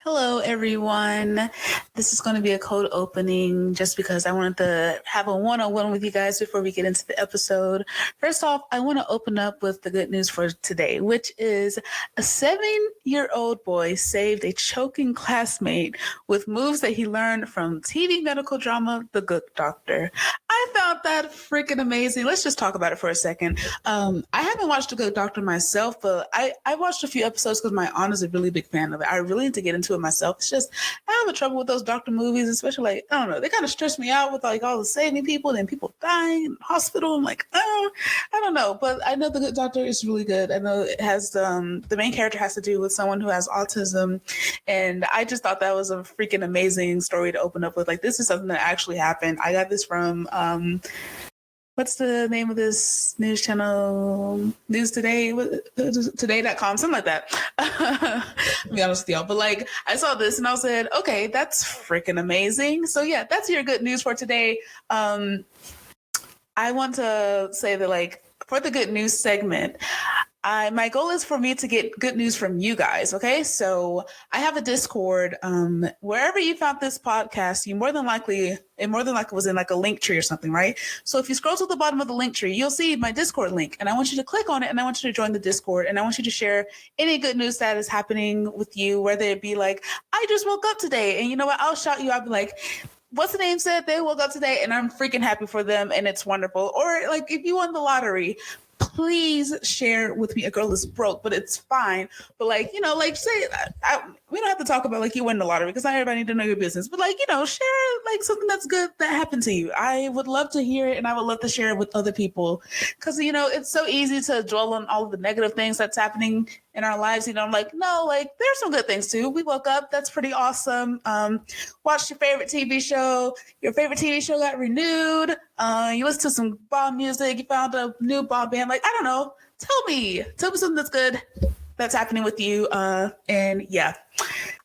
Hello, everyone. This is going to be a cold opening just because I wanted to have a one-on-one with you guys before we get into the episode. First off, I want to open up with the good news for today, which is a 7-year-old boy saved a choking classmate with moves that he learned from TV medical drama, The Good Doctor. I found that freaking amazing. Let's just talk about it for a second. I haven't watched The Good Doctor myself, but I watched a few episodes because my aunt is a really big fan of it. I really need to get into it myself. It's just I have a trouble with those doctor movies, especially like I don't know, they kind of stress me out with like all the saving people and then people dying in the hospital. I'm like, oh, I don't know, but I know The Good Doctor is really good. I know it has the main character has to do with someone who has autism, and I just thought that was a freaking amazing story to open up with. Like this is something that actually happened. I got this from what's the name of this news channel? News Today, today.com, something like that. I'll be honest with y'all. But like, I saw this and I said, okay, that's freaking amazing. So yeah, that's your good news for today. I want to say that like, for the good news segment, my goal is for me to get good news from you guys. Okay. So I have a Discord, wherever you found this podcast, it more than likely was in like a link tree or something, right? So if you scroll to the bottom of the link tree, you'll see my Discord link, and I want you to click on it, and I want you to join the Discord, and I want you to share any good news that is happening with you, whether it be like, I just woke up today, and you know what? I'll shout you. I'll be like, what's the name said they woke up today, and I'm freaking happy for them, and it's wonderful. Or like if you won the lottery, please share with me. A girl is broke, but it's fine. But like, you know, like say, we don't have to talk about like you win the lottery because not everybody need to know your business. But like, you know, share like something that's good that happened to you. I would love to hear it, and I would love to share it with other people because you know it's so easy to dwell on all of the negative things that's happening in our lives. You know, I'm like, no, like there's some good things too. We woke up. That's pretty awesome. Watched your favorite TV show. Your favorite TV show got renewed. You listened to some bomb music. You found a new bomb band. Like, I don't know. Tell me something that's good that's happening with you. And yeah,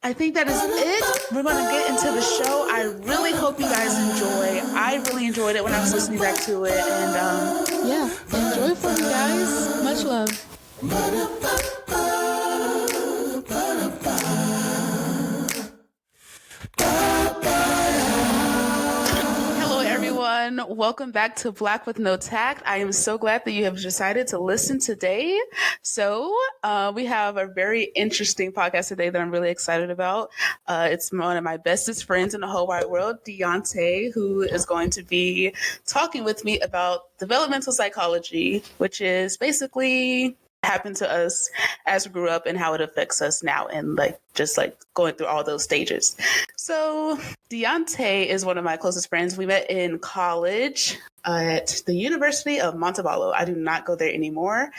I think that is it. We're going to get into the show. I really hope you guys enjoy. I really enjoyed it when I was listening back to it. And yeah, enjoy for you guys. Much love. Welcome back to Black with No Tact. I am so glad that you have decided to listen today. So we have a very interesting podcast today that I'm really excited about. It's one of my bestest friends in the whole wide world, Deontay, who is going to be talking with me about developmental psychology, which is basically happened to us as we grew up and how it affects us now and like just like going through all those stages. So Deontay is one of my closest friends. We met in college at the University of Montevallo. I do not go there anymore.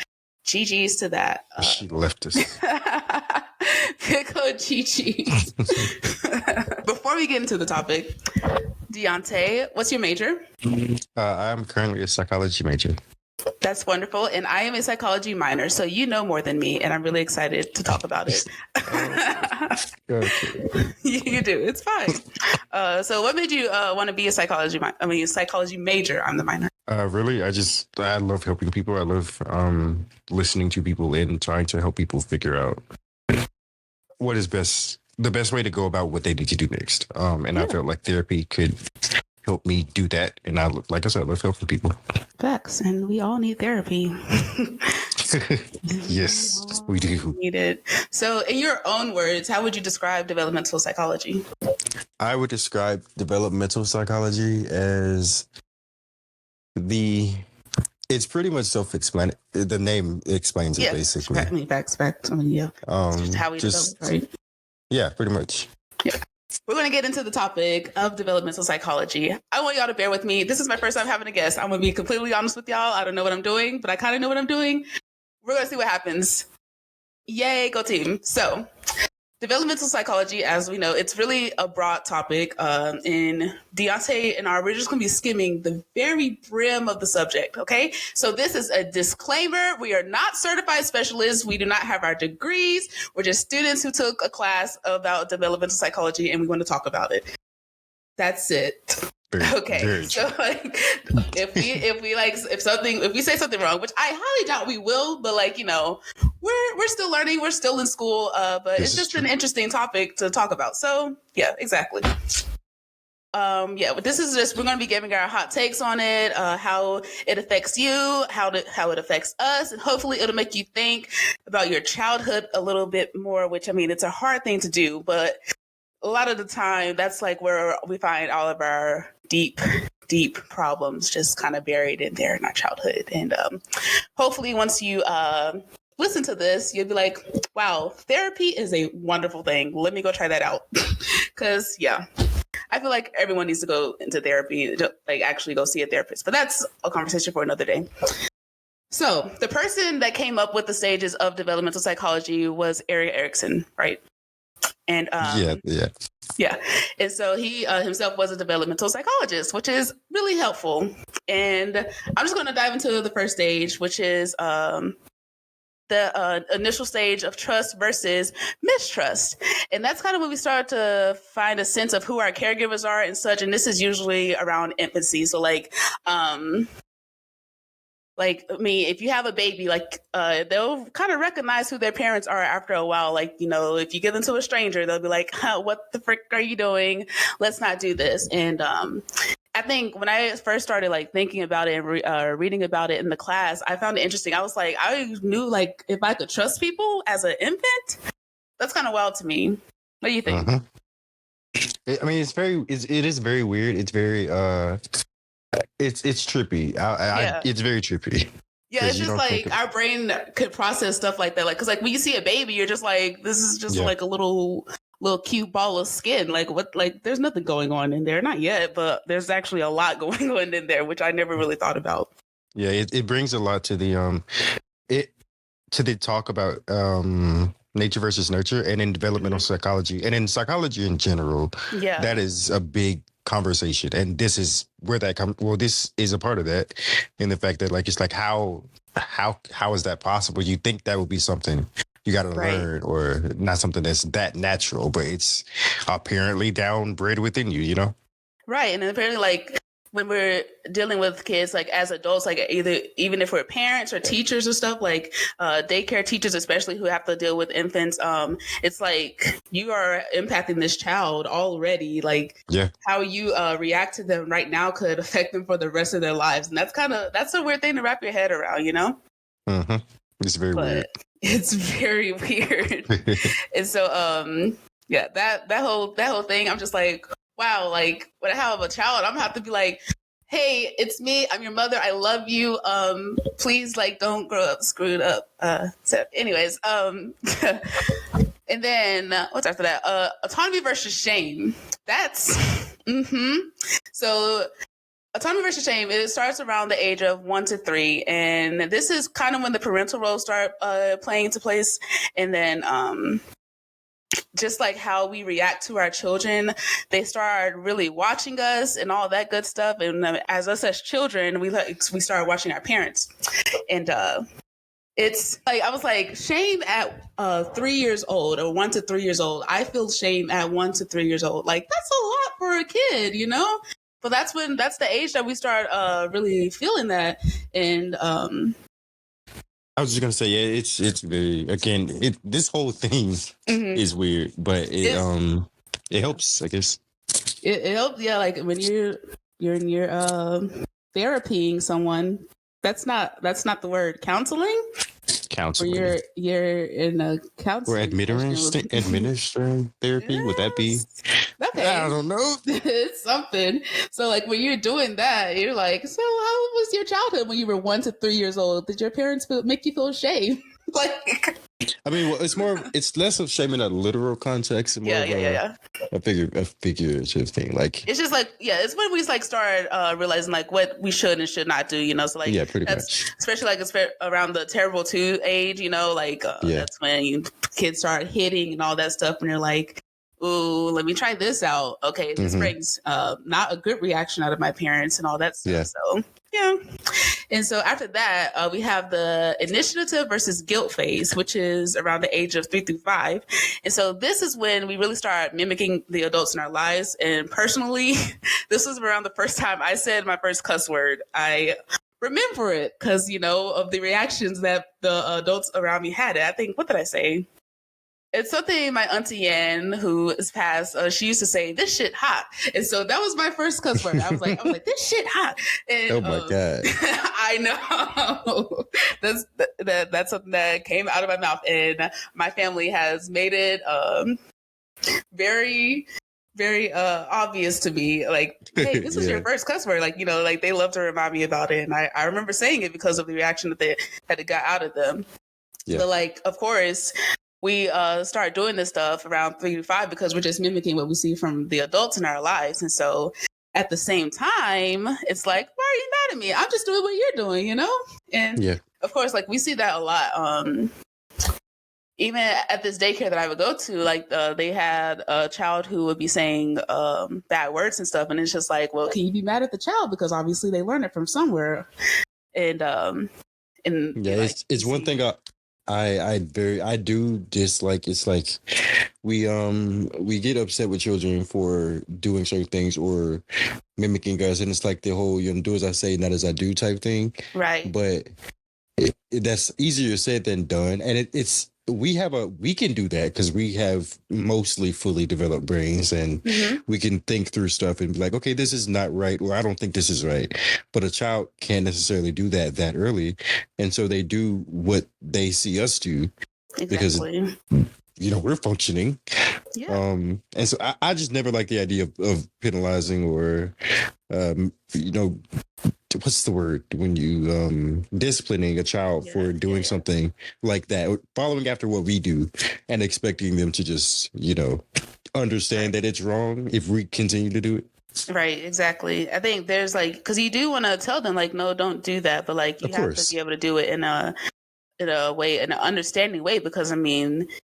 GG's to that. She left us. Pico GG's. Before we get into the topic, Deontay, what's your major? I'm currently a psychology major. That's wonderful. And I am a psychology minor, so you know more than me, and I'm really excited to talk about it. You do. It's fine. So what made you want to be a psychology major? I'm the minor. Really, I love helping people. I love listening to people and trying to help people figure out what is the best way to go about what they need to do next. And I felt like therapy could help me do that. And like I said, I love helping people. Facts. And we all need therapy. Yes, we do. Need it. So in your own words, how would you describe developmental psychology? I would describe developmental psychology as it's pretty much self-explanatory. The name explains it basically. Facts. Yeah. Just how we develop, right? Yeah, pretty much. Yeah. We're going to get into the topic of developmental psychology. I want y'all to bear with me. This is my first time having a guest. I'm going to be completely honest with y'all. I don't know what I'm doing, but I kind of know what I'm doing. We're going to see what happens. Yay, go team. So developmental psychology, as we know, it's really a broad topic. In Deontay and we're just going to be skimming the very brim of the subject, okay? So this is a disclaimer. We are not certified specialists. We do not have our degrees. We're just students who took a class about developmental psychology, and we want to talk about it. That's it. Very, Okay, very so true. like if we say something wrong, which I highly doubt we will, but like we're still learning, we're still in school, but This it's is just true. an interesting topic to talk about. So yeah, exactly. But this is just we're going to be giving our hot takes on it, how it affects you, how it affects us, and hopefully it'll make you think about your childhood a little bit more. Which I mean, it's a hard thing to do, but a lot of the time that's like where we find all of our deep problems just kind of buried in there in our childhood. And hopefully once you listen to this, you'll be like, wow, therapy is a wonderful thing. Let me go try that out. Because yeah, I feel like everyone needs to go into therapy, like actually go see a therapist, but that's a conversation for another day. So the person that came up with the stages of developmental psychology was Erik Erikson, right? And Yeah, yeah. yeah. And so he himself was a developmental psychologist, which is really helpful. And I'm just going to dive into the first stage, which is the initial stage of trust versus mistrust. And that's kind of when we start to find a sense of who our caregivers are and such. And this is usually around infancy. So like, I mean, if you have a baby, like, they'll kind of recognize who their parents are after a while. Like, if you give them to a stranger, they'll be like, what the frick are you doing? Let's not do this. And I think when I first started like thinking about it and reading about it in the class, I found it interesting. I was like, I knew like if I could trust people as an infant, that's kind of wild to me. What do you think? Uh-huh. I mean, it is very weird. It's very, it's trippy. Yeah. It's very trippy. Yeah, it's just like our brain could process stuff like that. Like, cause like when you see a baby, you're just like, this is just like a little cute ball of skin. Like what? Like there's nothing going on in there. Not yet, but there's actually a lot going on in there, which I never really thought about. Yeah, it brings a lot to the talk about nature versus nurture, and in developmental psychology and in psychology in general. Yeah, that is a big conversation, and this is where that comes. Well, this is a part of that, in the fact that like it's like how is that possible? You think that would be something you got to learn, or not something that's that natural, but it's apparently downbred within you. Right, and apparently like when we're dealing with kids, like as adults, like even if we're parents or teachers or stuff, like daycare teachers, especially who have to deal with infants, it's like you are impacting this child already. Like how you react to them right now could affect them for the rest of their lives. And that's a weird thing to wrap your head around, Mm-hmm. It's very weird. It's very weird. And so, yeah, that whole thing, I'm just like, wow, like when I have a child, I'm gonna have to be like, hey, it's me, I'm your mother, I love you, please like don't grow up screwed up. So anyways, and then what's after that? Autonomy versus shame. That's so autonomy versus shame, it starts around the age of 1 to 3, and this is kind of when the parental roles start playing into place. And then just like how we react to our children, they start really watching us and all that good stuff. And as us as children, we start watching our parents. And it's like I was like, shame at 3 years old or 1 to 3 years old. I feel shame at 1 to 3 years old. Like that's a lot for a kid, But that's the age that we start really feeling that. And I was just gonna say, yeah, it's very, again, this whole thing is weird, but it helps, I guess. It helps, yeah. Like when you're in your therapying someone, that's not the word. Counseling. Or you're in a counseling. Or administering therapy. Yes. Would that be? Okay. I don't know. It's something. So like when you're doing that, you're like, so how was your childhood when you were 1 to 3 years old? Did your parents make you feel ashamed? Like, I mean, well, it's less of shame in a literal context, and more a figurative thing. Like it's just like, it's when we like start realizing like what we should and should not do, So like, pretty much. Especially like it's around the terrible 2 age, like that's when kids start hitting and all that stuff, and you're like, ooh, let me try this out. Okay, this brings not a good reaction out of my parents and all that stuff. So yeah. And so after that, we have the initiative versus guilt phase, which is around the age of 3 through 5. And so this is when we really start mimicking the adults in our lives. And personally, this was around the first time I said my first cuss word. I remember it because, of the reactions that the adults around me had. I think, what did I say? It's something my auntie Ann, who is passed, she used to say, "This shit hot," and so that was my first cuss word. I was like, "This shit hot." And, Oh my God! I know that's something that came out of my mouth, and my family has made it very, very obvious to me. Like, hey, this was your first cuss word. Like, they love to remind me about it, and I remember saying it because of the reaction that they had got out of them. Yeah. But like, of course, we start doing this stuff around 3 to 5 because we're just mimicking what we see from the adults in our lives. And so at the same time, it's like, why are you mad at me? I'm just doing what you're doing, And of course, like we see that a lot. Even at this daycare that I would go to, like they had a child who would be saying bad words and stuff. And it's just like, well, can you be mad at the child? Because obviously they learned it from somewhere. And it's one thing I do dislike. It's like we get upset with children for doing certain things or mimicking us, and it's like the whole do as I say, not as I do type thing. Right. But that's easier said than done, and we can do that because we have mostly fully developed brains, and we can think through stuff and be like, okay, this is not right, or I don't think this is right. But a child can't necessarily do that early, and so they do what they see us do because we're functioning. Yeah. And so I just never like the idea of penalizing or what's the word when you disciplining a child for doing something like that, following after what we do and expecting them to just understand that it's wrong if we continue to do it. Right, exactly. I think there's because you do want to tell them no, don't do that, but you have to be able to do it in a way, in an understanding way, because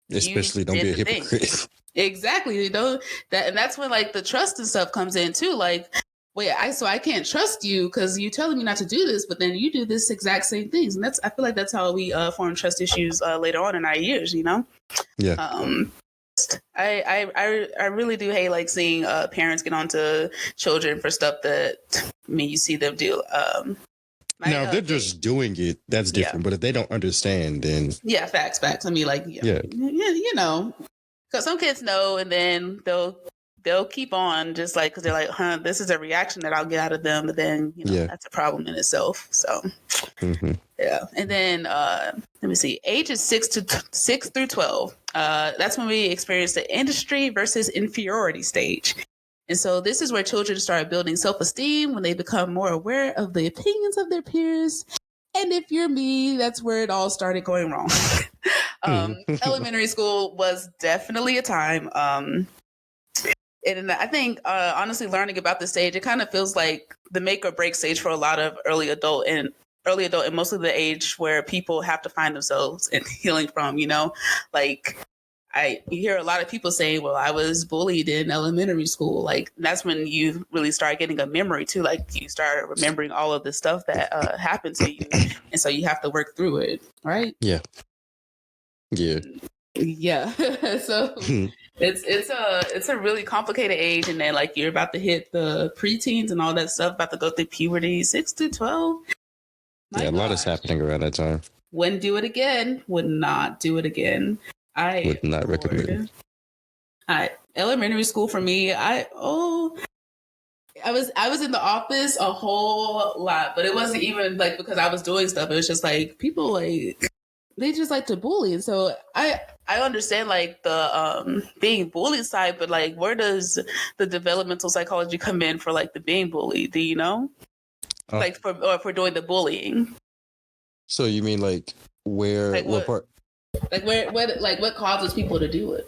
especially don't be a hypocrite. Exactly, that, and that's when the trust and stuff comes in too. Wait, I can't trust you because you telling me not to do this, but then you do this exact same things, and I feel like that's how we form trust issues later on in our years. Yeah. I really do hate seeing parents get onto children for stuff that you see them do. Now they're just doing it. That's different. But if they don't understand, then facts. Because some kids know, and then they'll keep on just because they're like, this is a reaction that I'll get out of them. But then, that's a problem in itself. So, yeah. And then, let me see, ages 6 through 12. That's when we experience the industry versus inferiority stage. And so this is where children start building self-esteem when they become more aware of the opinions of their peers. And if you're me, that's where it all started going wrong. Elementary school was definitely a time. And I think, honestly, learning about this stage, it kind of feels like the make or break stage for a lot of early adult, and mostly the age where people have to find themselves and healing from, you hear a lot of people saying, well, I was bullied in elementary school. That's when you really start getting a memory too. You start remembering all of the stuff that happened to you. And so you have to work through it. Right. Yeah. Yeah. Yeah. So it's a really complicated age. And then you're about to hit the preteens and all that stuff, about to go through puberty, 6 to 12. A lot is happening around that time. Wouldn't do it again. Would not do it again. I would not recommend. Elementary school for me, I was in the office a whole lot, but it wasn't even because I was doing stuff. It was just people they just like to bully. And so I understand the being bullied side, but where does the developmental psychology come in for the being bullied? Do you know? For doing the bullying. So you mean where what part? What causes people to do it?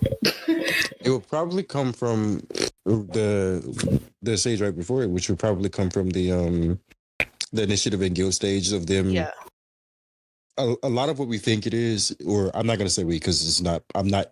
It would probably come from the stage right before it, which would probably come from the initiative and guilt stage of them. Yeah. A lot of what we think it is, or I'm not going to say we because it's not. I'm not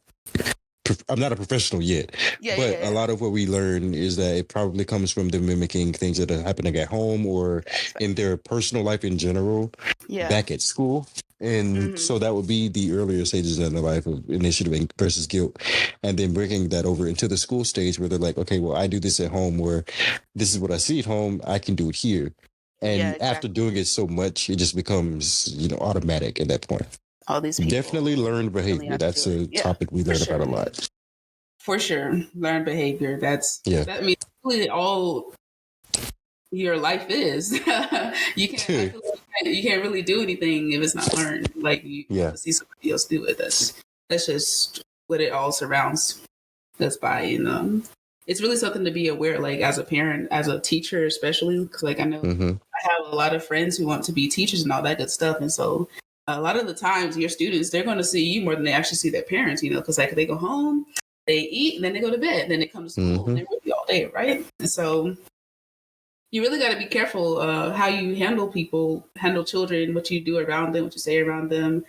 I'm not a professional yet, but a lot of what we learn is that it probably comes from them mimicking things that are happening at home or in their personal life in general, back at school. And so that would be the earlier stages in the life of initiative versus guilt. And then bringing that over into the school stage where they're like, okay, well, I do this at home, or this is what I see at home. I can do it here. And after doing it so much, it just becomes, automatic at that point. All these people. Definitely learned behavior. That's a topic we learn about a lot. For sure. Learned behavior. That means really all your life is. you can't really do anything if it's not learned. Like you see somebody else do it. That's just what it all surrounds us by. And it's really something to be aware, like as a parent, as a teacher, especially because like I know I have a lot of friends who want to be teachers and all that good stuff. And so a lot of the times your students, they're going to see you more than they actually see their parents, because like they go home, they eat, and then they go to bed, and then they come to school and they're with you all day, right? And so you really got to be careful how you handle people, handle children, what you do around them, what you say around them.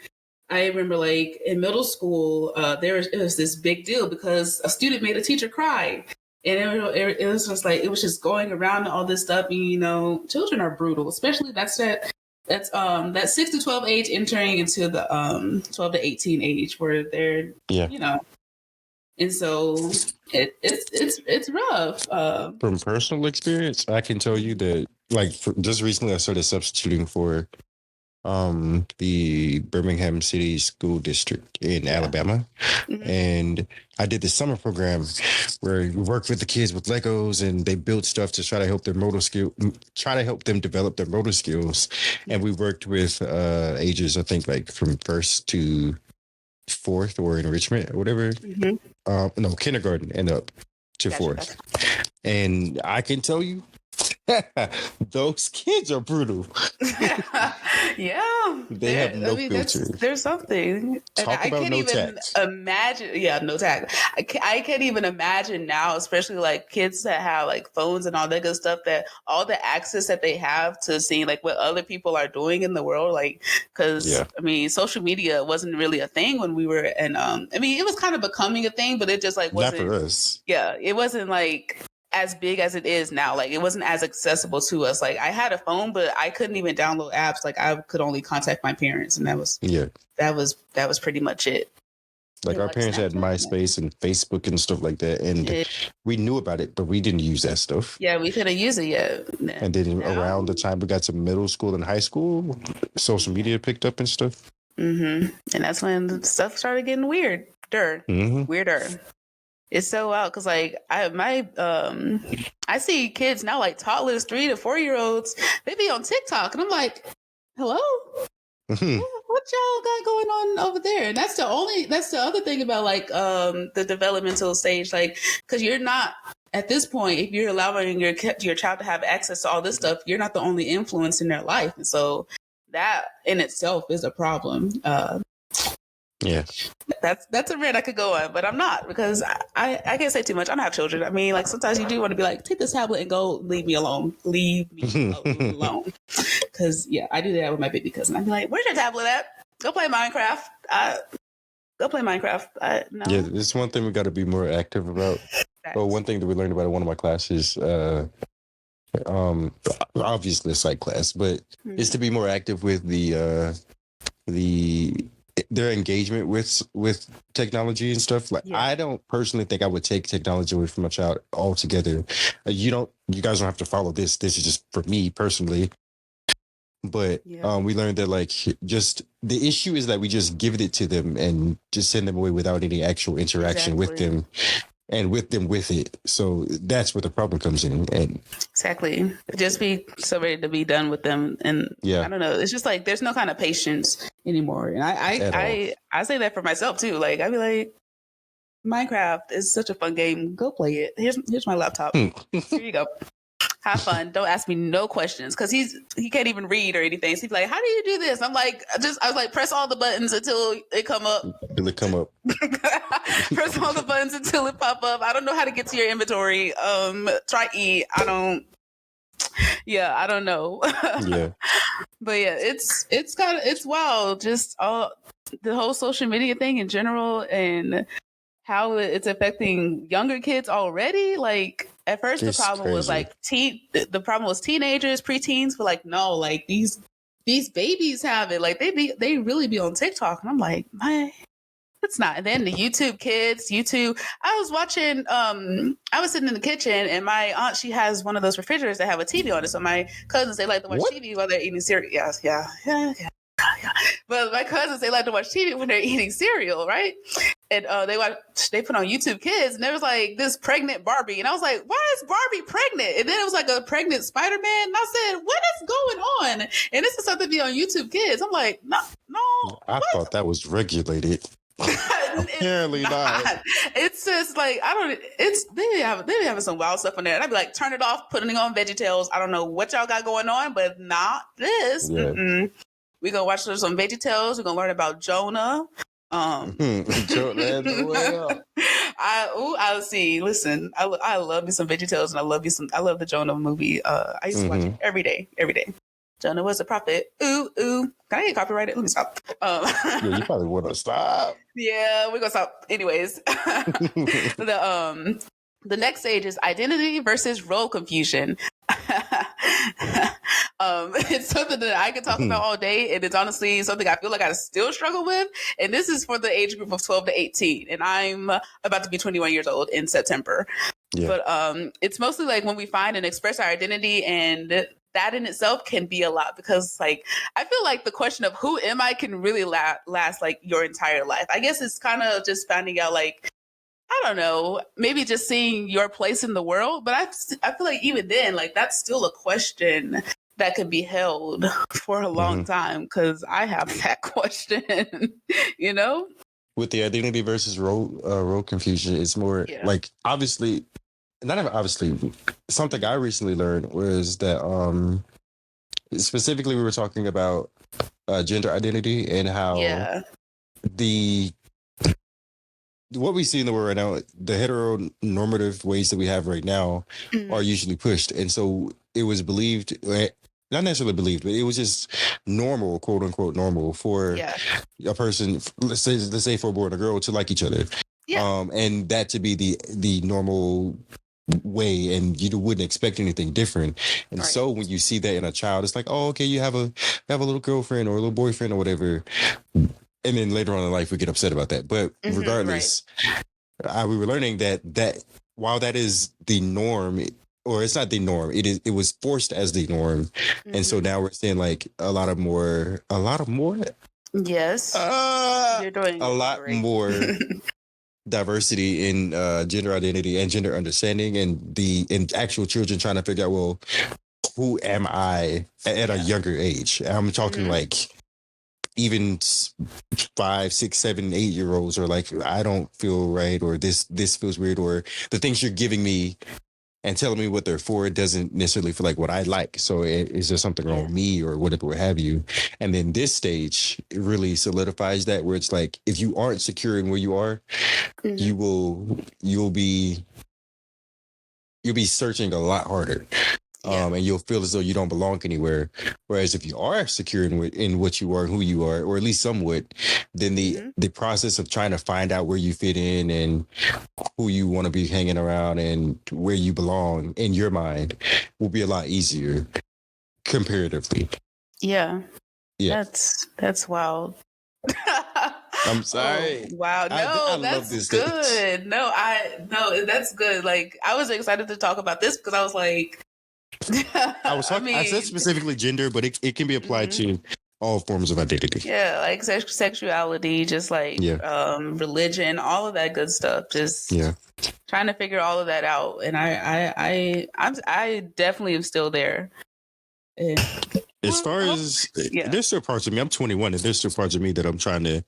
I remember like in middle school, it was this big deal because a student made a teacher cry. And it was just like, it was just going around and all this stuff. And, children are brutal, especially that's that 6 to 12 age entering into the 12 to 18 age where they're, and so it's rough. From personal experience, I can tell you that just recently I started substituting for the Birmingham City School District in Alabama. And I did the summer program where we worked with the kids with Legos and they built stuff to try to help them develop their motor skills. And we worked with ages, I think, like from 1st to 4th or enrichment or whatever. No, kindergarten and up to 4th. And I can tell you, those kids are brutal. They have no filter. There's something. Talk and about I can't no even tact. imagine. No tact. I can't even imagine now, especially like kids that have like phones and all that good stuff, that all the access that they have to seeing like what other people are doing in the world. Like, because social media wasn't really a thing when we were, and it was kind of becoming a thing, but it just like wasn't. Not for us. Yeah, it wasn't like as big as it is now. Like it wasn't as accessible to us. Like I had a phone, but I couldn't even download apps. Like I could only contact my parents, and that was pretty much it. Like our parents had MySpace and Facebook and stuff like that, and we knew about it, but we didn't use that stuff. Yeah, we couldn't use it yet. And then around the time we got to middle school and high school, social media picked up and stuff. And that's when the stuff started getting weirder. It's so wild because like I see kids now, like toddlers, 3 to 4-year-olds, they be on TikTok, and I'm like, hello, what y'all got going on over there? And that's the other thing about like the developmental stage, like because you're not at this point, if you're allowing your child to have access to all this stuff, you're not the only influence in their life, and so that in itself is a problem. That's a rant I could go on, but I'm not, because I can't say too much. I don't have children. I mean, like sometimes you do want to be like, take this tablet and go, leave me alone. Leave me alone. Because I do that with my baby cousin. I'd be like, where's your tablet at? Go play Minecraft. No. Yeah, it's one thing we got to be more active about. Well, one thing that we learned about in one of my classes, obviously a psych class, but is to be more active with their engagement with technology and stuff. Like I don't personally think I would take technology away from a child altogether. You guys don't have to follow this. This is just for me personally. But we learned that like just the issue is that we just give it to them and just send them away without any actual interaction with them. And with it. So that's where the problem comes in. And exactly. Just be so ready to be done with them. And I don't know. It's just like there's no kind of patience anymore. And I say that for myself too. Like I'd be like, Minecraft is such a fun game. Go play it. Here's my laptop. Here you go. Have fun. Don't ask me no questions, because he can't even read or anything. So he's like, how do you do this? I'm like, I was like, press all the buttons until it come up. Press all the buttons until it pop up. I don't know how to get to your inventory. Try E. I don't know. But it's wild. Just all the whole social media thing in general, and how it's affecting younger kids already. Like at first the It's problem was crazy. like the problem was teenagers, preteens, but like no, like these babies have it. Like they really be on TikTok. And I'm like, my it's not. And then the YouTube kids, I was watching I was sitting in the kitchen and my aunt, she has one of those refrigerators that have a TV on it. So my cousins, they like to watch TV while they're eating cereal. Yeah. But my cousins, they like to watch TV when they're eating cereal, right? And they put on YouTube Kids, and there was like this pregnant Barbie, and I was like, "Why is Barbie pregnant?" And then it was like a pregnant Spider-Man, and I said, "What is going on?" And this is something to be on YouTube Kids. I'm like, no, I thought that was regulated. Apparently not. It's just like I don't. It's they be having some wild stuff on there, and I'd be like, turn it off, putting on VeggieTales. I don't know what y'all got going on, but not this. Yeah. We gonna watch some VeggieTales. We're gonna learn about Jonah. I'll see. Listen, I love me some VeggieTales, and I love the Jonah movie. I used to watch it every day. Jonah was a prophet. Ooh. Can I get copyrighted? Let me stop. Yeah, you probably want to stop. Yeah, we're gonna stop. Anyways, the next stage is identity versus role confusion. It's something that I could talk about all day, and it's honestly something I feel like I still struggle with. And this is for the age group of 12 to 18, and I'm about to be 21 years old in September. Yeah. But it's mostly like when we find and express our identity, and that in itself can be a lot, because like I feel like the question of who am I can really last like your entire life. I guess it's kind of just finding out like, I don't know, maybe just seeing your place in the world. But I feel like even then, like that's still a question that could be held for a long time, because I have that question, you know? With the identity versus role confusion, it's more like obviously, something I recently learned was that specifically we were talking about gender identity and how what we see in the world right now, the heteronormative ways that we have right now are usually pushed. And so it was believed, not necessarily believed, but it was just normal, quote unquote, normal for a person, let's say for a boy and a girl to like each other. Yeah. And that to be the normal way, and you wouldn't expect anything different. And so when you see that in a child, it's like, oh, okay, you have a little girlfriend or a little boyfriend or whatever. And then later on in life, we get upset about that. But regardless, we were learning that while that is the norm, or it's not the norm, it was forced as the norm. And so now we're seeing like a lot more. Yes. You're doing a lot more diversity in gender identity and gender understanding, and actual children trying to figure out, well, who am I at a younger age? I'm talking like even 5, 6, 7, 8-year-olds are like, I don't feel right, or this feels weird, or the things you're giving me and telling me what they're for doesn't necessarily feel like what I like. So is there something wrong with me, or whatever have you? And then this stage really solidifies that, where it's like, if you aren't secure in where you are, you'll be searching a lot harder. And you'll feel as though you don't belong anywhere. Whereas if you are secure in what you are, who you are, or at least somewhat, then the process of trying to find out where you fit in and who you want to be hanging around and where you belong in your mind will be a lot easier comparatively. Yeah. That's wild. I'm sorry. Oh, wow. No, I that's good. Stage. No, that's good. Like, I was excited to talk about this because I was like, I said specifically gender, but it can be applied to all forms of identity. Yeah, like sexuality, just like religion, all of that good stuff. Just trying to figure all of that out, and I definitely am still there. As far as there's still parts of me, I'm 21, and there's still parts of me that I'm trying to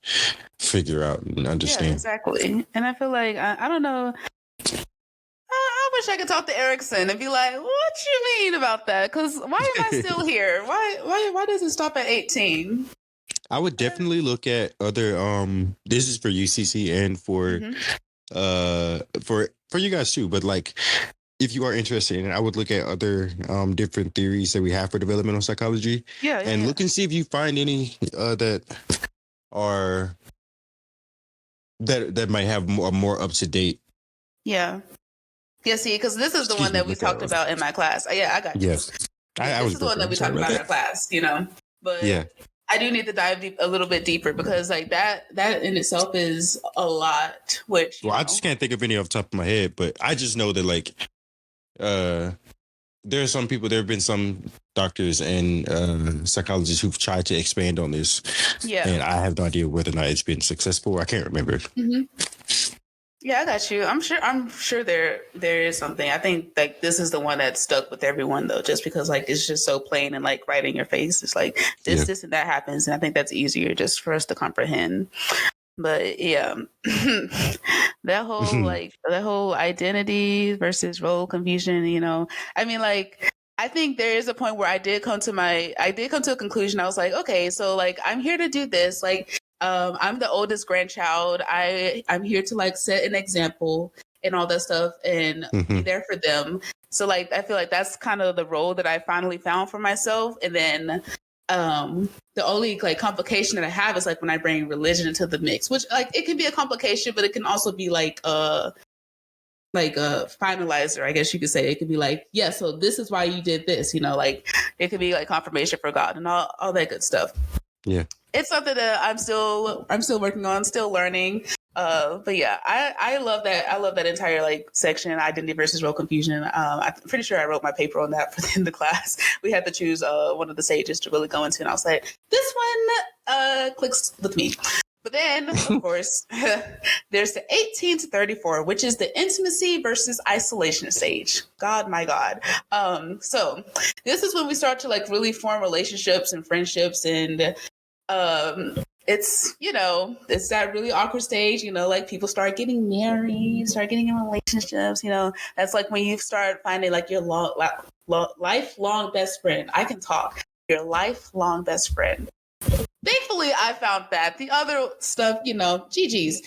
figure out and understand. Yeah, exactly. And I feel like I don't know. I wish I could talk to Erickson and be like, "What you mean about that? Because why am I still here? Why does it stop at 18?" I would definitely look at other. This is for UCC and for you guys too. But like, if you are interested in it, I would look at other different theories that we have for developmental psychology. And look and see if you find any that are that might have a more up to date. Yeah. Yeah, see, because this is the one that we talked about in my class. Yeah, I got you. Yes. This is the one that we talked about in our class, But yeah. I do need to dive a little bit deeper because like that in itself is a lot. Which I just can't think of any off the top of my head, but I just know that like there are some people. There have been some doctors and psychologists who've tried to expand on this. Yeah, and I have no idea whether or not it's been successful. I can't remember. Mm-hmm. Yeah, I got you. I'm sure there is something. I think like this is the one that stuck with everyone though, just because like it's just so plain and like right in your face. It's like this and that happens, and I think that's easier just for us to comprehend. But yeah, that whole identity versus role confusion. I mean, like I think there is a point where I did come to a conclusion. I was like, okay, so like I'm here to do this, like. I'm the oldest grandchild. I'm here to like set an example and all that stuff and be there for them. So like I feel like that's kind of the role that I finally found for myself. And then the only like complication that I have is like when I bring religion into the mix, which like it can be a complication, but it can also be like a finalizer, I guess you could say. It could be like, yeah, so this is why you did this, like it could be like confirmation for God and all that good stuff. Yeah. It's something that I'm still working on, still learning. But yeah, I love that. I love that entire like section, identity versus role confusion. I'm pretty sure I wrote my paper on that in the class. We had to choose one of the stages to really go into, and I was like, this one clicks with me. But then, of course, there's the 18 to 34, which is the intimacy versus isolation stage. God, my God. So this is when we start to like really form relationships and friendships, and it's it's that really awkward stage, like people start getting married, start getting in relationships. That's like when you start finding like your lifelong best friend. I can talk. Your lifelong best friend. Thankfully, I found that. The other stuff, GG's.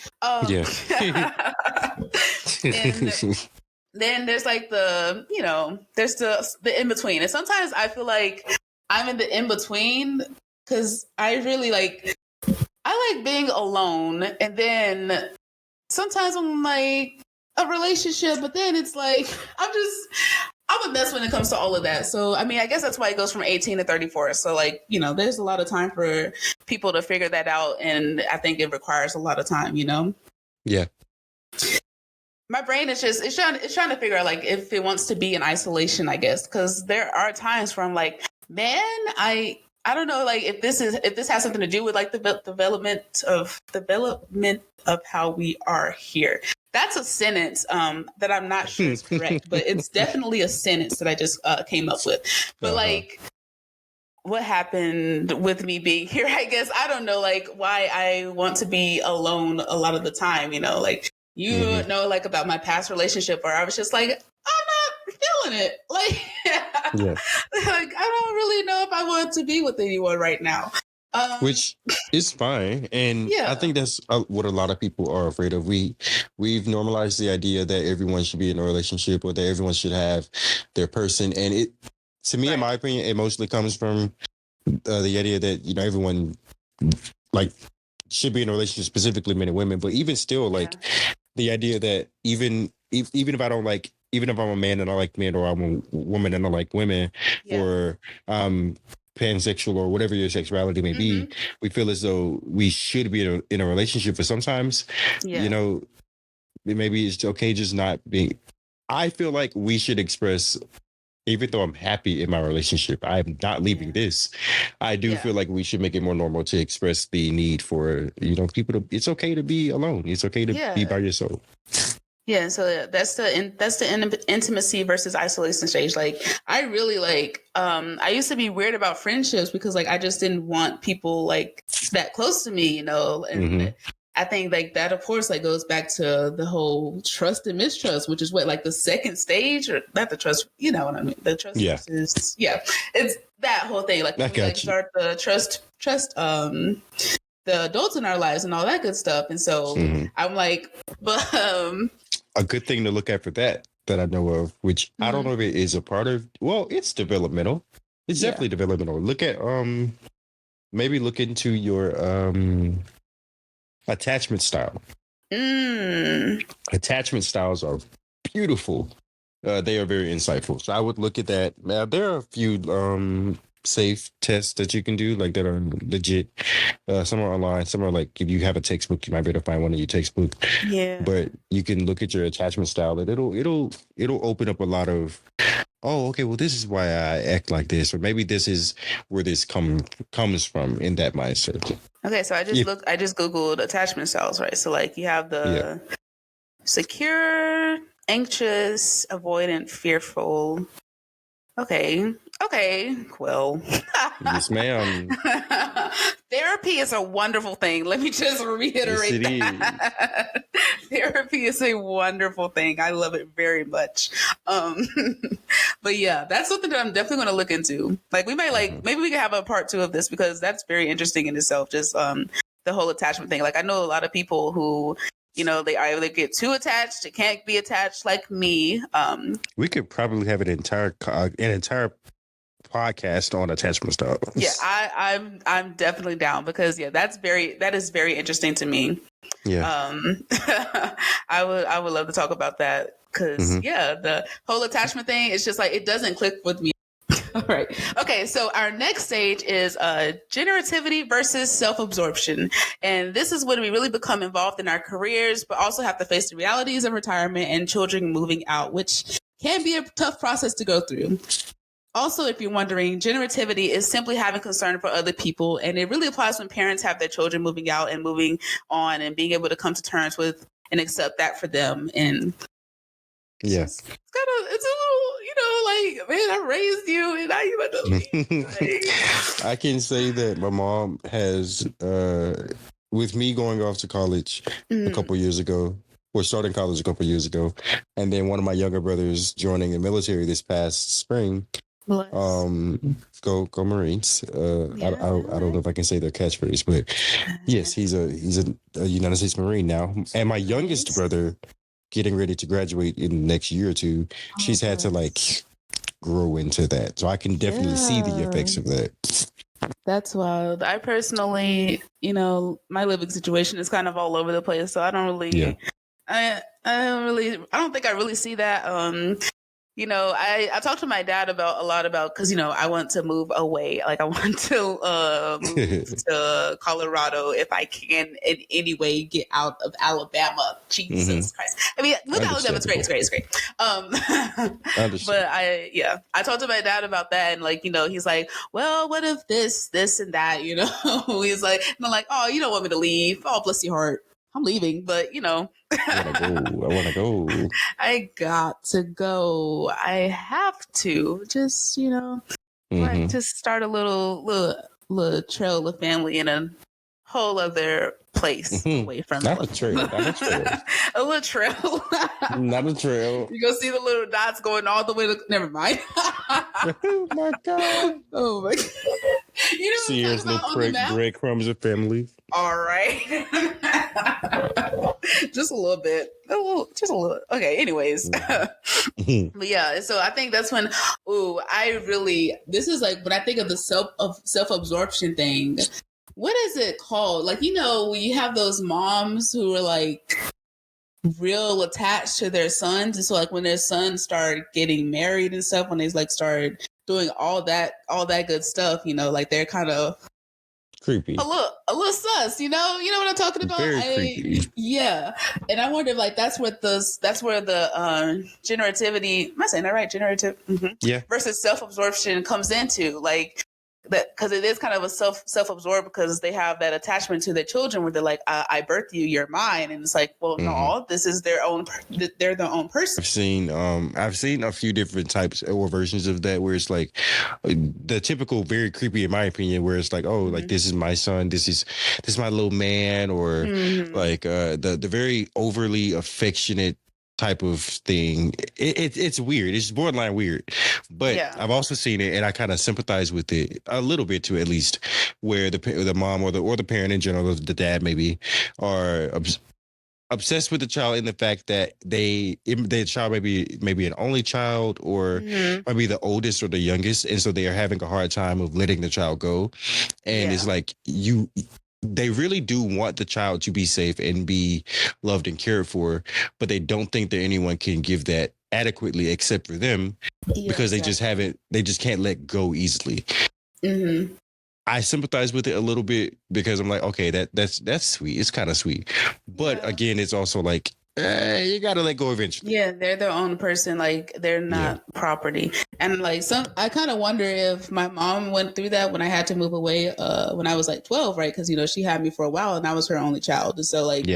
And then there's like there's the in between, and sometimes I feel like I'm in the in between because I really I like being alone, and then sometimes I'm like a relationship, but then it's like I'm a mess when it comes to all of that. So I mean, I guess that's why it goes from 18 to 34. So like there's a lot of time for people to figure that out, and I think it requires a lot of time. Yeah. My brain is just it's trying to figure out like if it wants to be in isolation, I guess, because there are times where I'm like, man, I don't know, like if this has something to do with like the development of how we are here. That's a sentence that I'm not sure is correct, but it's definitely a sentence that I just came up with. But like, what happened with me being here? I guess I don't know, like why I want to be alone a lot of the time. Like know like about my past relationship, where I was just like, I'm not feeling it. Like, like I don't really know if I want to be with anyone right now. Which is fine, and I think that's what a lot of people are afraid of. We've normalized the idea that everyone should be in a relationship, or that everyone should have their person, and it, to me, in my opinion, it mostly comes from the idea that everyone like should be in a relationship, specifically men and women. But even still, like the idea that even if I don't like, even if I'm a man and I like men, or I'm a woman and I like women, or pansexual or whatever your sexuality may be, we feel as though we should be in a relationship. But sometimes, maybe it's okay just not being. I feel like we should express, even though I'm happy in my relationship, I'm not leaving this. I do feel like we should make it more normal to express the need for, people to, it's okay to be alone. It's okay to be by yourself. Yeah, so that's the intimacy versus isolation stage. Like, I really I used to be weird about friendships because like I just didn't want people like that close to me, and I think like that, of course, like goes back to the whole trust and mistrust, which is what like the second stage, or not the trust, you know what I mean? The trust versus, it's that whole thing. Like, we start the trust the adults in our lives and all that good stuff. And so I'm like, but a good thing to look at for that I know of, which I don't know if it is a part of, well, it's developmental. It's definitely developmental. Look at maybe look into your attachment style. Attachment styles are beautiful. They are very insightful. So I would look at that. Now, there are a few safe tests that you can do, like that are legit. Some are online. Some are like, if you have a textbook, you might be able to find one in your textbook. Yeah. But you can look at your attachment style, and it'll open up a lot of, oh, okay, well, this is why I act like this, or maybe this is where this comes from in that mindset. Okay, so I just Googled attachment styles, right? So like you have the secure, anxious, avoidant, fearful. Okay, well. Yes, ma'am. Therapy is a wonderful thing. Let me just reiterate that. Therapy is a wonderful thing. I love it very much. But yeah, that's something that I'm definitely going to look into. Like we might maybe we can have a part 2 of this because that's very interesting in itself. Just the whole attachment thing. Like I know a lot of people who, they either get too attached, it can't be attached like me. We could probably have an entire podcast on attachment styles. Yeah, I'm definitely down because that is very interesting to me. Yeah. I would love to talk about that because the whole attachment thing, it's just like it doesn't click with me. All right. Okay. So our next stage is generativity versus self-absorption. And this is when we really become involved in our careers, but also have to face the realities of retirement and children moving out, which can be a tough process to go through. Also, if you're wondering, generativity is simply having concern for other people. And it really applies when parents have their children moving out and moving on and being able to come to terms with and accept that for them. And yes, it's a little, like, man, I raised you and now you about to leave. I can say that my mom has, with me going off to college a couple years ago, or starting college a couple years ago, and then one of my younger brothers joining the military this past spring. Go Marines. I don't know if I can say their catchphrase, but yes, he's a United States Marine now. And my youngest brother, getting ready to graduate in the next year or two, she's had to like grow into that. So I can definitely see the effects of that. That's wild. I personally, my living situation is kind of all over the place, so I don't really, I don't think I really see that. I talked to my dad a lot about because I want to move away. Like I want to move to Colorado if I can in any way get out of Alabama. Jesus Christ! I mean, move to Alabama is great. It's great. But I talked to my dad about that, and he's like, well, what if this and that? He's like, and I'm like, oh, you don't want me to leave? Oh, bless your heart. I'm leaving, but I want to go. I got to go. I have to just, like just start a little trail of family in a whole other place away from not a trail. A little trail. Not a trail. You go see the little dots going all the way to. Never mind. Oh my god. Oh my god. See, here's little breadcrumbs of family. All right. Just a little bit. Just a little. Okay, anyways. But yeah, so I think that's when, this is like, when I think of the self-absorption thing, what is it called? Like, when you have those moms who are like real attached to their sons. And so like when their sons start getting married and stuff, when they like start doing all that good stuff, like they're kind of creepy, a little sus, you know what I'm talking about? Very creepy. Yeah. And I wonder if like that's where the generativity, am I saying that right? Generative versus self-absorption comes into, like that, because it is kind of a self-absorbed, because they have that attachment to their children where they're like, I birthed you, you're mine. And it's like, well, no, this is they're their own person. I've seen a few different types or versions of that where it's like the typical, very creepy in my opinion, where it's like, oh, like this is my son, this is my little man, or like the very overly affectionate type of thing. It's weird. It's borderline weird, but I've also seen it, and I kind of sympathize with it a little bit too, at least, where the mom or the parent in general, the dad maybe, are obsessed with the child in the fact that the child may be an only child, or maybe the oldest or the youngest, and so they are having a hard time of letting the child go, and it's like they really do want the child to be safe and be loved and cared for, but they don't think that anyone can give that adequately except for them, because they just haven't, they just can't let go easily. Mm-hmm. I sympathize with it a little bit because I'm like, okay, that's sweet. It's kind of sweet. But again, it's also like, you got to let go eventually. Yeah, they're their own person. Like, they're not property. And like, I kind of wonder if my mom went through that when I had to move away when I was like 12, right? Because, you know, she had me for a while and I was her only child. And so like,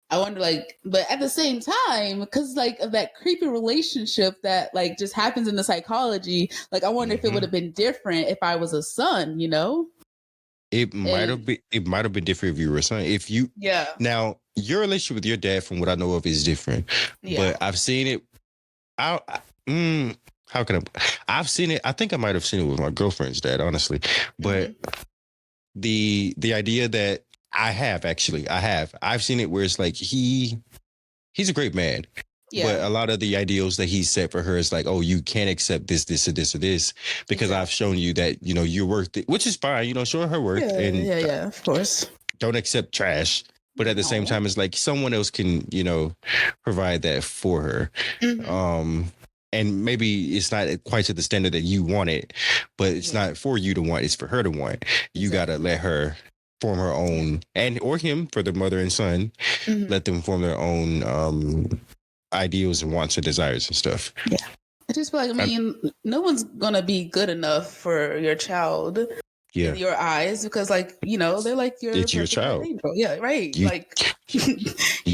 I wonder, like, but at the same time, because like of that creepy relationship that like just happens in the psychology, like I wonder if it would have been different if I was a son, you know? It might have been. It might have been different if you were a son. If you, now your relationship with your dad, from what I know of, is different. But I've seen it. How can I? I've seen it. I think I might have seen it with my girlfriend's dad, honestly. But the idea that I've seen it where it's like he's a great man. But a lot of the ideals that he set for her is like, oh, you can't accept this, this, or this, or this, because I've shown you that, you know, you're worth it, which is fine, you know, show her worth. Yeah, of course. Don't accept trash. But at the same time, it's like someone else can, you know, provide that for her. And maybe it's not quite to the standard that you want it, but it's not for you to want, it's for her to want. You got to let her form her own, and or him, for the mother and son, let them form their own ideals and wants and desires and stuff. I just feel like, I mean, no one's gonna be good enough for your child in your eyes, because like, you know, they're like it's your child. Angel. Yeah, right. You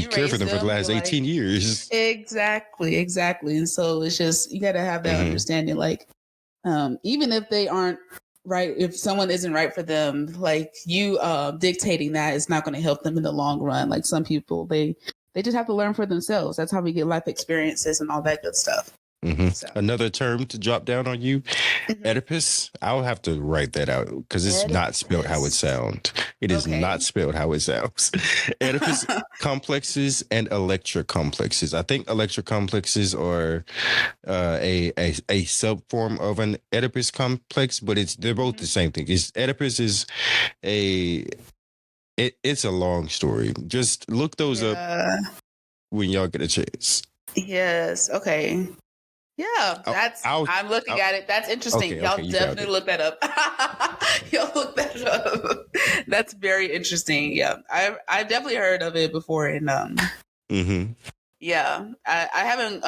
care for them for the last 18 years. Exactly. And so it's just, you gotta have that understanding, like, even if they aren't right, if someone isn't right for them, like you dictating that is not going to help them in the long run. Like, some people, they just have to learn for themselves. That's how we get life experiences and all that good stuff. So. Another term to drop down on you, Oedipus. I'll have to write that out because it's not spelled how it sounds. It is not spelled how it sounds. Oedipus complexes and Electra complexes. I think Electra complexes are a sub form of an Oedipus complex, but they're both the same thing. Oedipus is it's a long story. Just look those up when y'all get a chance. Yes. Okay. Yeah, I'm looking at it. That's interesting. Y'all definitely look that up. Y'all look that up. That's very interesting. Yeah, I've definitely heard of it before. And yeah, I haven't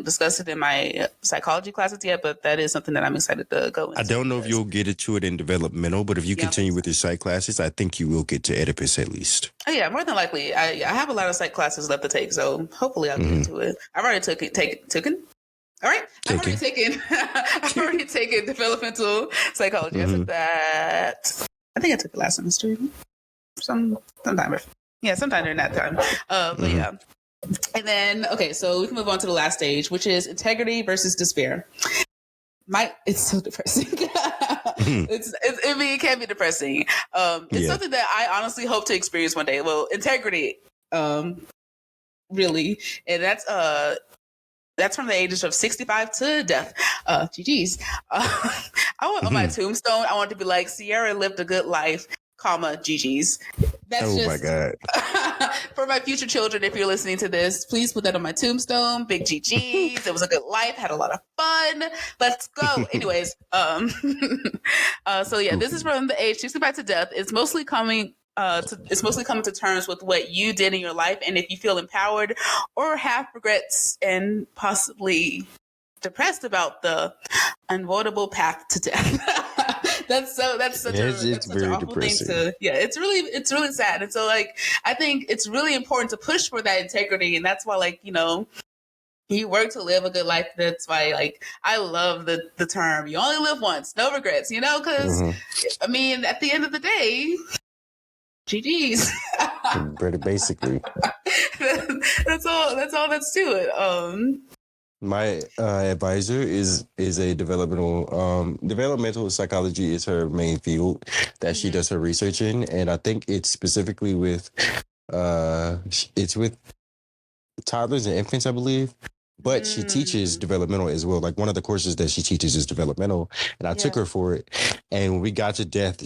discussed it in my psychology classes yet, but that is something that I'm excited to go into. I don't know if you'll get into it in developmental, but if you continue with your psych classes, I think you will get to Oedipus at least. Oh yeah, more than likely. I have a lot of psych classes left to take, so hopefully I'll get into it. I've already taken. All right, I've already taken developmental psychology. I took that. I think I took it last semester, sometime during that time. But yeah. And then, okay, so we can move on to the last stage, which is integrity versus despair. It's so depressing. It can be depressing. It's something that I honestly hope to experience one day. Well, integrity, really, and that's from the ages of 65 to death. GG's. I want on my tombstone, I want to be like, Sierra lived a good life, comma, GG's. That's my God. For my future children, if you're listening to this, please put that on my tombstone. Big GG's. It was a good life. Had a lot of fun. Let's go. Anyways, so yeah, this is from the age 65 to death. It's mostly coming to terms with what you did in your life, and if you feel empowered or have regrets and possibly depressed about the unavoidable path to death. That's such an awful depressing thing to. Yeah, it's really sad, and so like I think it's really important to push for that integrity, and that's why, like, you know, you work to live a good life. That's why, like, I love the term "you only live once, no regrets." You know, because I mean, at the end of the day. GG's. Pretty basically. That's all that's to it. My advisor is a developmental psychology is her main field that she does her research in, and I think it's specifically with it's with toddlers and infants, I believe. But she teaches developmental as well. Like one of the courses that she teaches is developmental, and I took her for it. And when we got to death,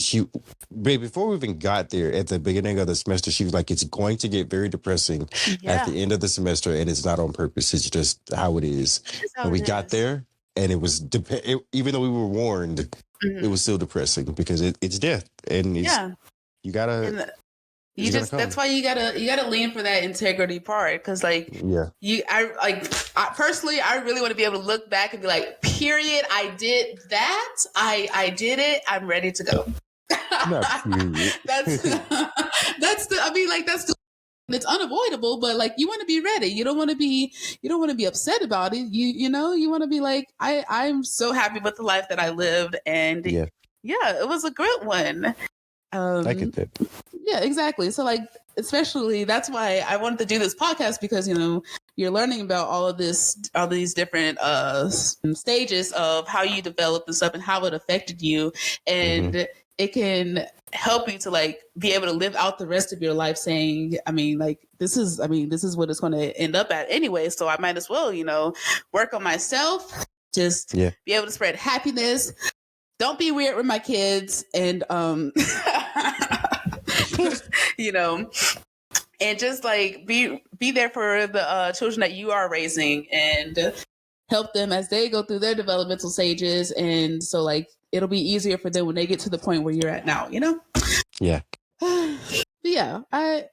before we even got there at the beginning of the semester, she was like, "It's going to get very depressing at the end of the semester, and it's not on purpose. It's just how it is." And we got there, and it was even though we were warned, it was still depressing because it's death, and you gotta. That's why you gotta lean for that integrity part, because I personally really want to be able to look back and be like, period, I did that, I did it, I'm ready to go. It's unavoidable, but like you want to be ready. You don't want to be upset about it. You want to be like, I'm so happy with the life that I lived, and it was a good one. I get that. Yeah, exactly. So like, especially that's why I wanted to do this podcast, because you're learning about all these different stages of how you develop and stuff and how it affected you, and it can help you to like be able to live out the rest of your life saying, this is what it's going to end up at anyway, so I might as well work on myself, just be able to spread happiness, don't be weird with my kids, and and just like be there for the children that you are raising, and help them as they go through their developmental stages, and so like it'll be easier for them when they get to the point where you're at now. Yeah. Yeah, I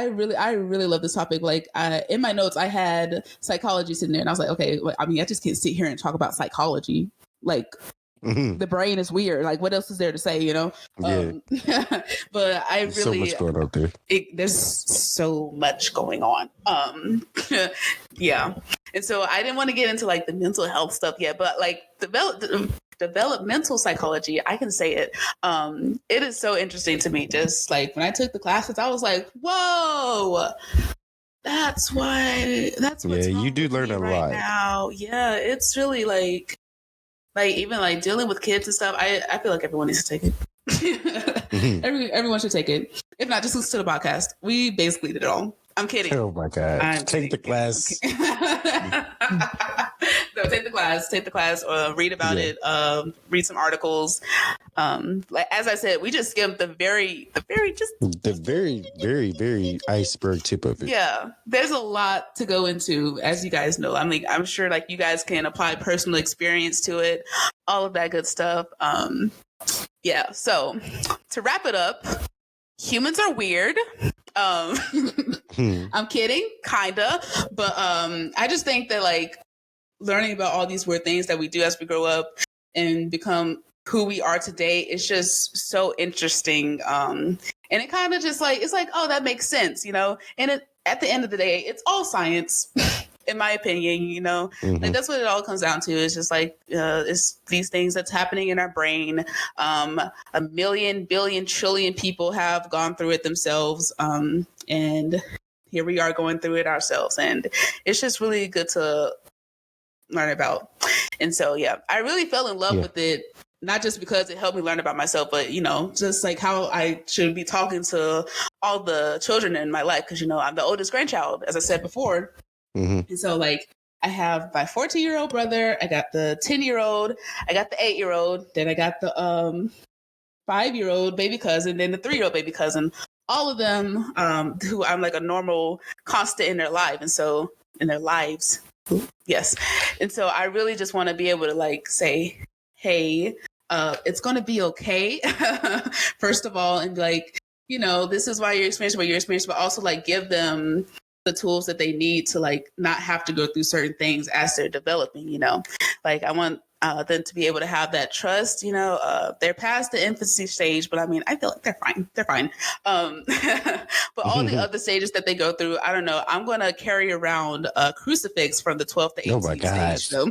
really love this topic. Like in my notes, I had psychology sitting there, and I was like, okay, I just can't sit here and talk about psychology. Like, the brain is weird. Like, what else is there to say? But I really, so much going on there. There's so much going on. Yeah, and so I didn't want to get into like the mental health stuff yet, but like developmental psychology, I can say it. It is so interesting to me. Just like when I took the classes, I was like, whoa. That's what's you do learn a lot now. Yeah, it's really like even like dealing with kids and stuff. I feel like everyone needs to take it. Everyone should take it. If not, just listen to the podcast. We basically did it all. I'm kidding. Oh my God. Take the class. No, take the class, or read about it, read some articles. Like, as I said, we just skimmed the very iceberg tip of it. Yeah. There's a lot to go into, as you guys know. I'm sure like you guys can apply personal experience to it, all of that good stuff. Yeah. So to wrap it up, humans are weird. I'm kidding, kinda, but I just think that like learning about all these weird things that we do as we grow up and become who we are today is just so interesting. And it kind of just like, it's like, oh, that makes sense, and at the end of the day, it's all science. In my opinion, like that's what it all comes down to. It's just like it's these things that's happening in our brain. A million, billion, trillion people have gone through it themselves, and here we are going through it ourselves. And it's just really good to learn about. And so, yeah, I really fell in love with it. Not just because it helped me learn about myself, but, just like how I should be talking to all the children in my life. Because, I'm the oldest grandchild, as I said before. And so like I have my 14-year-old brother, I got the 10-year-old, I got the 8-year-old, then I got the 5-year-old baby cousin, then the 3-year-old baby cousin, all of them who I'm like a normal constant in their life. And so in their lives. Yes. And so I really just want to be able to like say, hey, it's going to be okay. First of all, and like, this is why you're experiencing what you're experiencing, but also like give them the tools that they need to like not have to go through certain things as they're developing, like I want them to be able to have that trust, they're past the infancy stage, but I feel like they're fine. But all the other stages that they go through, I don't know, I'm going to carry around a crucifix from the 12 to 18 stage. So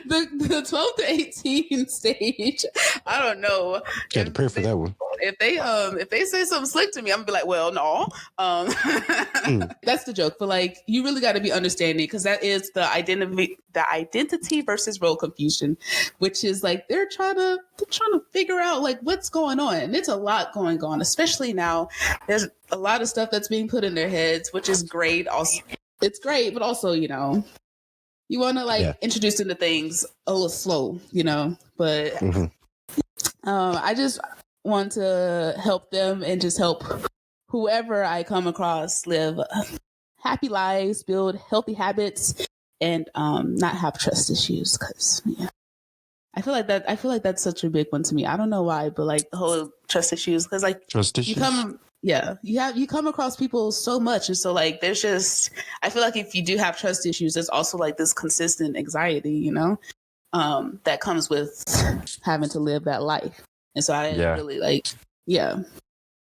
the 12 to 18 stage, I don't know. Got to pray for that one. If they say something slick to me, I'm gonna be like, well, no. That's the joke. But like, you really got to be understanding, because that is the identity versus role confusion, which is like they're trying to figure out like what's going on. And it's a lot going on, especially now. There's a lot of stuff that's being put in their heads, which is great. Also, it's great, but also, you want to introduce them to things a little slow, but I just want to help them and just help whoever I come across live happy lives, build healthy habits, and not have trust issues. Because I feel like that's such a big one to me. I don't know why, but like the whole trust issues. Because trust issues. You come across people so much, and so like there's just, I feel like if you do have trust issues, there's also like this consistent anxiety, that comes with having to live that life. And so I really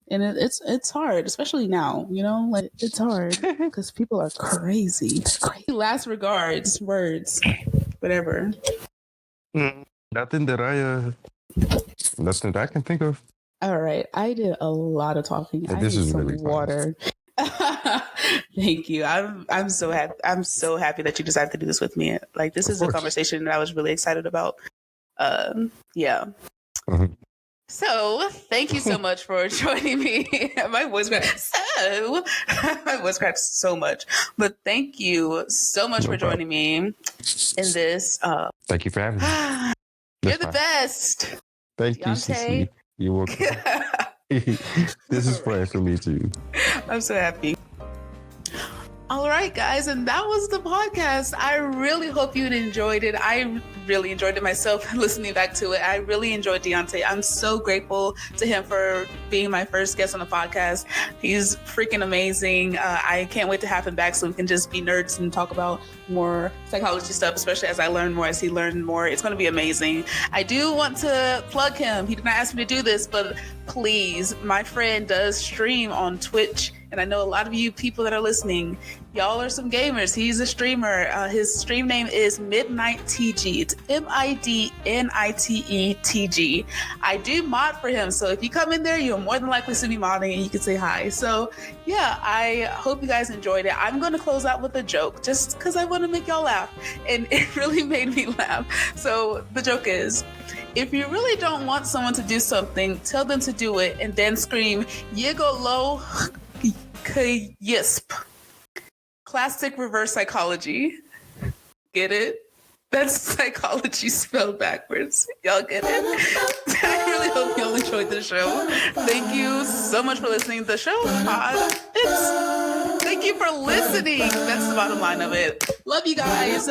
and it's hard, especially now, like it's hard because people are crazy. Last regards, words, whatever. Nothing that I can think of. All right, I did a lot of talking. I this need is some really water. Thank you. I'm so happy. I'm so happy that you decided to do this with me. Like this is a conversation that I was really excited about. So thank you so much for joining me. My voice cracks so much, but thank you so much for joining me in this. Thank you for having me. You're the best. Thank you, Cece. You're welcome. This is fun for me too. I'm so happy. All right, guys, and that was the podcast. I really hope you enjoyed it. I really enjoyed it myself, listening back to it. I really enjoyed Deontay. I'm so grateful to him for being my first guest on the podcast. He's freaking amazing. I can't wait to have him back so we can just be nerds and talk about more psychology stuff, especially as I learn more, as he learned more. It's going to be amazing. I do want to plug him. He did not ask me to do this, but please, my friend does stream on Twitch. And I know a lot of you people that are listening, y'all are some gamers. He's a streamer. His stream name is Midnight TG. It's MIDNITETG. I do mod for him. So if you come in there, you're more than likely to be modding and you can say hi. So yeah, I hope you guys enjoyed it. I'm going to close out with a joke just because I want to make y'all laugh. And it really made me laugh. So the joke is, if you really don't want someone to do something, tell them to do it and then scream, "Yigo low." Yisp. Classic reverse psychology. Get it? That's psychology spelled backwards. Y'all get it? I really hope y'all enjoyed the show. Thank you so much for listening to the show. Thank you for listening. That's the bottom line of it. Love you guys.